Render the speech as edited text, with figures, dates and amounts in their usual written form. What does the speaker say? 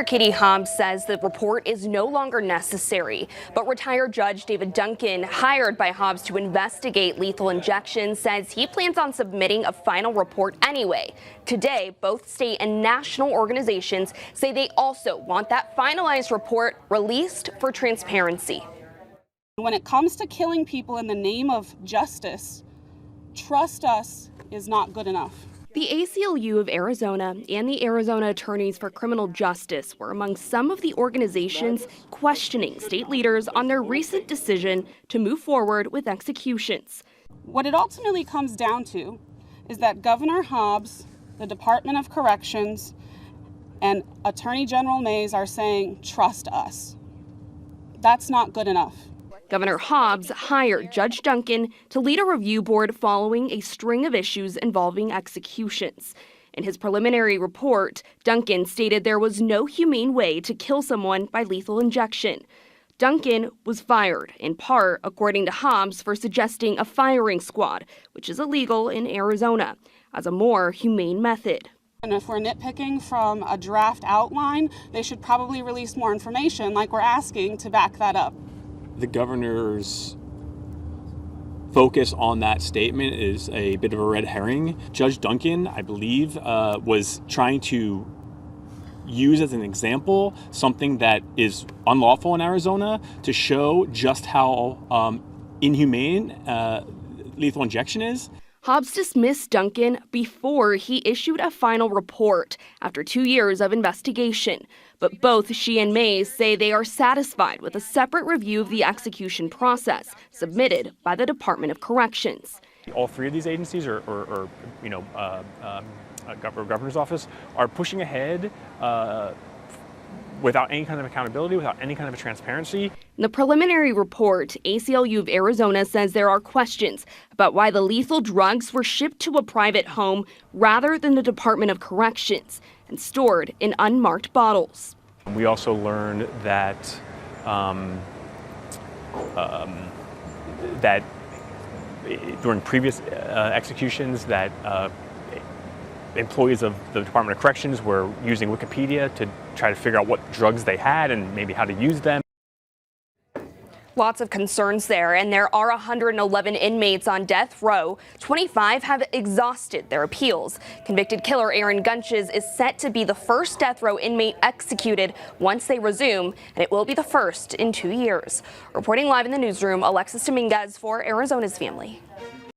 Katie Hobbs says the report is no longer necessary, but retired Judge David Duncan, hired by Hobbs to investigate lethal injections, says he plans on submitting a final report anyway. Today, both state and national organizations say they also want that finalized report released for transparency. When it comes to killing people in the name of justice, trust us is not good enough. The ACLU of Arizona and the Arizona Attorneys for Criminal Justice were among some of the organizations questioning state leaders on their recent decision to move forward with executions. What it ultimately comes down to is that Governor Hobbs, the Department of Corrections, and Attorney General Mays are saying, trust us. That's not good enough. Governor Hobbs hired Judge Duncan to lead a review board following a string of issues involving executions. In his preliminary report, Duncan stated there was no humane way to kill someone by lethal injection. Duncan was fired, in part, according to Hobbs, for suggesting a firing squad, which is illegal in Arizona, as a more humane method. And if we're nitpicking from a draft outline, they should probably release more information like we're asking to back that up. The governor's focus on that statement is a bit of a red herring. Judge Duncan, I believe, was trying to use as an example something that is unlawful in Arizona to show just how inhumane lethal injection is. Hobbs dismissed Duncan before he issued a final report after 2 years of investigation. But both she and Mays say they are satisfied with a separate review of the execution process submitted by the Department of Corrections. All three of these agencies, governor's office, are pushing ahead without any kind of accountability, without any kind of transparency. In the preliminary report, ACLU of Arizona says there are questions about why the lethal drugs were shipped to a private home rather than the Department of Corrections and stored in unmarked bottles. We also learned that that during previous executions that employees of the Department of Corrections were using Wikipedia to try to figure out what drugs they had and maybe how to use them. Lots of concerns there, and there are 111 inmates on death row. 25 have exhausted their appeals. Convicted killer Aaron Gunches is set to be the first death row inmate executed once they resume, and it will be the first in 2 years. Reporting live in the newsroom, Alexis Dominguez for Arizona's Family.